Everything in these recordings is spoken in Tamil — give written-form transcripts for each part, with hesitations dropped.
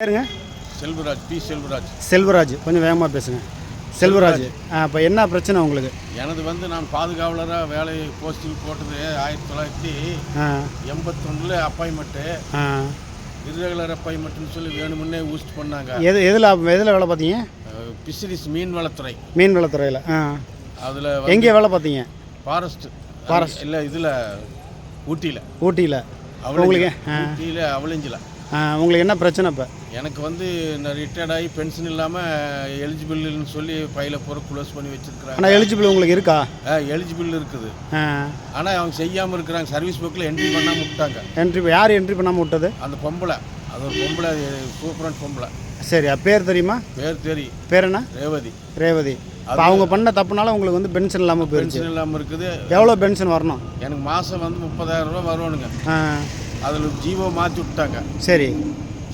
பேருங்க? செல்வராஜ், பி. செல்வராஜ். செல்வராஜ், கொஞ்சம் வேகமாக பேசுங்க. செல்வராஜ், இப்போ என்ன பிரச்சனை உங்களுக்கு? எனது நான் பாதுகாவலராக வேலை போஸ்டிங் போட்டது 1981 அப்பாயின்மெண்ட்டு. இர்ரெகுலர் அப்பாயின்மெண்ட்னு சொல்லி வேணுமுன்னே ஊஸ்ட் பண்ணாங்க. எதில் வேலை பார்த்தீங்க? பிஷரிஸ், மீன் வளத்துறை. மீன் வளத்துறையில். அதில் எங்கே வேலை பார்த்தீங்க? ஃபாரஸ்ட் இல்லை, இதில் ஊட்டியில். உங்களுக்கு ஊட்டியில் அவளிஞ்சில். உங்களுக்கு என்ன பிரச்சனை இப்போ? எனக்கு நான் ரிட்டையர்ட் ஆகி பென்ஷன் இல்லாமல் எலிஜிபிள்னு சொல்லி ஃபைலை பூரா க்ளோஸ் பண்ணி வச்சுருக்குறாங்க. ஆனால் எலிஜிபிள் உங்களுக்கு இருக்கா? எலிஜிபிள் இருக்குது. ஆனால் அவங்க செய்யாமல் இருக்கிறாங்க. சர்வீஸ் புக்கில் என்ட்ரி பண்ணாமல் விட்டாங்க. யார் என்ட்ரி பண்ணாமல் விட்டது? அந்த பொம்பளை. அது ஒரு பொம்பளை, சூப்பரான பொம்பளை. சரி, பேர் தெரியுமா? பேர் தெரியும். பேர் என்ன? ரேவதி. இப்போ அவங்க பண்ண தப்புனால உங்களுக்கு பென்ஷன் இல்லாமல் போயிடுச்சு. பென்ஷன் இல்லாமல் இருக்குது. எவ்வளோ பென்ஷன் வரணும்? எனக்கு மாதம் 30,000 ரூபா வரணுங்க. அதில் ஜீவோ மாற்றி விட்டாங்க. சரி.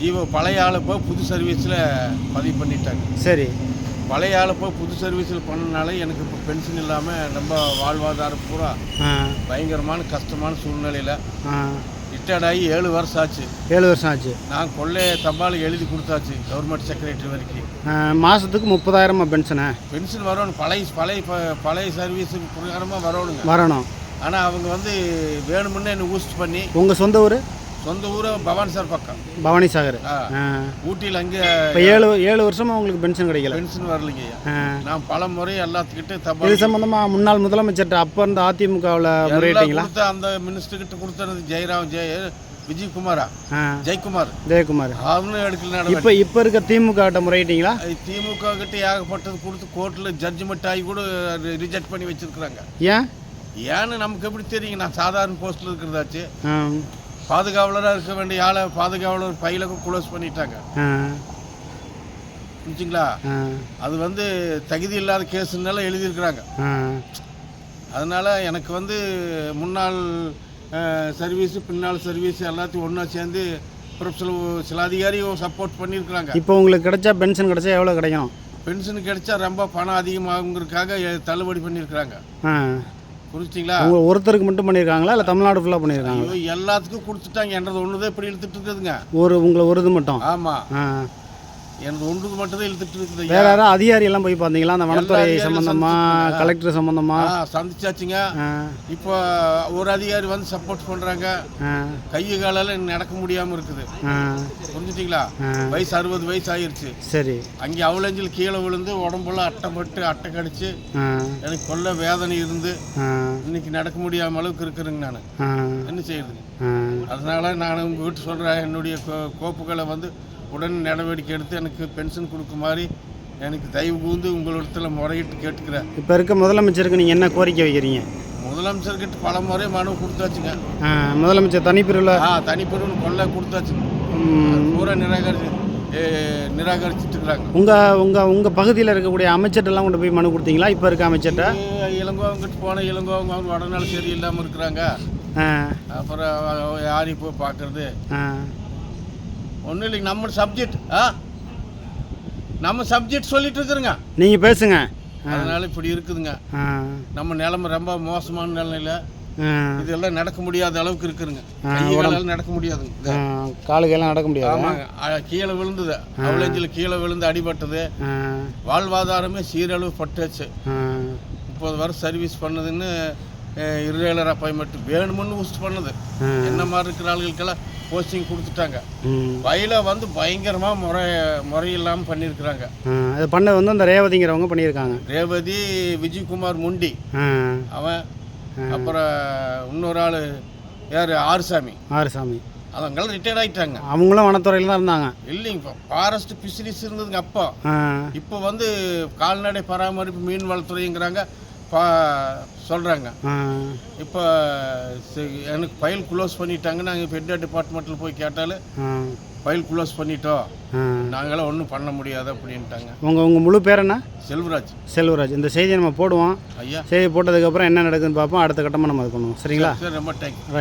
ஜீவோ பழைய ஆளை போய் புது சர்வீஸில் பதிவு பண்ணிட்டாங்க. சரி. பழைய ஆளை போய் புது சர்வீஸில் பண்ணனால எனக்கு இப்போ பென்ஷன் இல்லாமல் ரொம்ப வாழ்வாதாரம் பூரா பயங்கரமான கஷ்டமான சூழ்நிலையில் ரிட்டையர்ட் ஆகி 7 வருஷம் ஆச்சு. 7 வருஷம் ஆச்சு. நான் கொள்ளை தபால் எழுதி கொடுத்தாச்சு கவர்மெண்ட் செக்ரட்டரி வரைக்கும். மாதத்துக்கு 30,000 பென்ஷன் வரணும். பழைய சர்வீஸு பிரகாரமாக வரணும். ஆனால் அவங்க வேணுமுன்னே என்னை ஊஸ்ட் பண்ணி. உங்கள் சொந்த ஊர்? சொந்த ஊர் பவானி சார் பக்கம். பவானி சாகர். ஊட்டியில் அங்கே இப்போ 7 வருஷமாக உங்களுக்கு பென்ஷன் கிடைக்கல? பென்ஷன் வரலைங்க. நான் பல முறை எல்லாத்துக்கிட்ட தபால். இது சம்மந்தமாக முன்னாள் முதலமைச்சர்கிட்ட அப்போ இருந்த அதிமுகவில் முறையிட்டீங்களா? அந்த மினிஸ்டர்கிட்ட கொடுத்தது ஜெயக்குமார் அவனும் எடுக்கல. இப்போ இருக்க திமுக கிட்ட முறையிட்டீங்களா? திமுக கிட்ட ஏகப்பட்டது கொடுத்து கோர்ட்டில் ஜட்ஜ்மெண்ட் ஆகி கூட ரிஜெக்ட் பண்ணி வச்சிருக்கிறாங்க. ஏன்னு நமக்கு எப்படி தெரியுங்க? நான் சாதாரண போஸ்டில் இருக்கிறதாச்சு. பாதுகாவலராக இருக்க வேண்டிய ஆளை பாதுகாவலர் ஃபைலுக்கும் க்ளோஸ் பண்ணிட்டாங்க. புரிஞ்சுங்களா? அது தகுதி இல்லாத கேஸுனால எழுதியிருக்கிறாங்க. அதனால் எனக்கு முன்னாள் சர்வீஸு பின்னால் சர்வீஸ் எல்லாத்தையும் ஒன்றா சேர்ந்து சில அதிகாரியும் சப்போர்ட் பண்ணியிருக்கிறாங்க. இப்போ உங்களுக்கு கிடைச்சா பென்ஷன் கிடைச்சா எவ்வளோ கிடைக்கும்? பென்ஷன் கிடைச்சா ரொம்ப பணம் அதிகமாகுங்கிறதுக்காக தள்ளுபடி பண்ணியிருக்கிறாங்க. புரிஞ்சிங்களா? ஒருத்தருக்கு மட்டும் பண்ணியிருக்காங்களா இல்லை தமிழ்நாடு ஃபுல்லாக பண்ணியிருக்காங்க? எல்லாத்துக்கும் கொடுத்துட்டாங்க. என்றது ஒன்று தான் இப்படி இழுத்துட்டு இருக்குதுங்க. உங்களை ஒரு இது மட்டும்? ஆமாம், எனது ஒன்றுக்கு மட்டும் தான் இழுத்துட்டு இருக்குது. வேற யாரும் அதிகாரி எல்லாம் போய் பார்த்தீங்களா? அந்த வனத்துறை சம்மந்தமா, கலெக்டர் சம்மந்தமா சந்திச்சாச்சுங்க. இப்போ ஒரு அதிகாரி சப்போர்ட் பண்ணுறாங்க. கையை காலால் நடக்க முடியாமல் இருக்குது. புரிஞ்சுட்டிங்களா? வயசு 60 வயசு ஆயிடுச்சு. சரி. அங்கே அவளஞ்சில் கீழே விழுந்து உடம்புல அட்டை கடிச்சு எனக்கு கொல்ல வேதனை இருந்து இன்னைக்கு நடக்க முடியாம அளவுக்கு இருக்கிறேங்க. நான் என்ன செய்யுது? அதனால நான் உங்கள் வீட்டு சொல்கிறேன், என்னுடைய கோப்புகளை உடனே நடவடிக்கை எடுத்து எனக்கு பென்ஷன் கொடுக்குமாறு எனக்கு தயவு கூர்ந்து உங்களிடத்துல முறையிட்டு கேட்டுக்கிறேன். இப்போ இருக்க முதலமைச்சருக்கு நீங்கள் என்ன கோரிக்கை வைக்கிறீங்க? முதலமைச்சர்கிட்ட பல முறை மனு கொடுத்தாச்சுங்க. முதலமைச்சர் தனிப்பிரிவில் கொள்ள கொடுத்தாச்சு. பூரா நிராகரிச்சுட்டு இருக்கிறாங்க. உங்கள் பகுதியில் இருக்கக்கூடிய அமைச்சர்கிட்டலாம் கொண்டு போய் மனு கொடுத்தீங்களா? இப்போ இருக்க அமைச்சர்கிட்ட இளங்கோவங்கிட்ட போன இளங்கோவங்க உடனால சரி இல்லாமல் இருக்கிறாங்க. அப்புறம் யாரையும் போய் பார்க்கறது ஒன்றும் இல்லைங்க. நம்ம சப்ஜெக்ட் சொல்லிட்டு இருக்கிறோங்க. நீங்கள் பேசுங்க. அதனால இப்படி இருக்குதுங்க. நம்ம நிலைமை ரொம்ப மோசமான நிலையில இதெல்லாம் நடக்க முடியாத அளவுக்கு இருக்குதுங்க. நடக்க முடியாதுங்க. காலுக்கெல்லாம் நடக்க முடியாது. ஆமாங்க, கீழே விழுந்தது. அவளஞ்சில் கீழே விழுந்து அடிபட்டது. வாழ்வாதாரமே சீரழிவு பட்டுச்சு. 30 வருஷம் சர்வீஸ் பண்ணதுன்னு இர்ரெகுலர் அப்பாயின்மெண்ட் வேணுமுன்னு ஊஸ்ட் பண்ணது. என்ன மாதிரி இருக்கிற ஆளுகளுக்கெல்லாம் போஸ்டிங் கொடுத்துட்டாங்க. வயல பயங்கரமாக முறையில்லாமல் பண்ணியிருக்கிறாங்க. அது பண்ண அந்த ரேவதிங்கிறவங்க பண்ணியிருக்காங்க. ரேவதி, விஜயகுமார் முண்டி அவன், அப்புறம் இன்னொரு ஆள் யார், ஆறுசாமி. அவங்களாம் ரிட்டையர்ட் ஆகிட்டாங்க. அவங்களும் வனத்துறையில் தான் இருந்தாங்க. இல்லைங்க, இப்போ ஃபாரஸ்ட் ஃபிஷரிஸ் இருந்ததுங்க அப்போ. இப்போ கால்நடை பராமரிப்பு மீன் வளத்துறைங்கிறாங்க சொல்கிறாங்க. இப்போ எனக்கு ஃபைல் க்ளோஸ் பண்ணிட்டாங்க. நாங்கள் இப்போ ஹெட் டிபார்ட்மெண்ட்டில் போய் கேட்டாலும் ஃபைல் க்ளோஸ் பண்ணிட்டோம், நாங்களாம் ஒன்றும் பண்ண முடியாது அப்படின்ட்டாங்க. உங்கள் முழு பேர் என்ன? செல்வராஜ். இந்த செய்தியை நம்ம போடுவோம் ஐயா. செய்தி போட்டதுக்கப்புறம் என்ன நடக்குதுன்னு பார்ப்போம். அடுத்த கட்டமாக நம்ம அது பண்ணுவோம். சரிங்களா? சரி, ரொம்ப தேங்க்ஸ். ரைட்.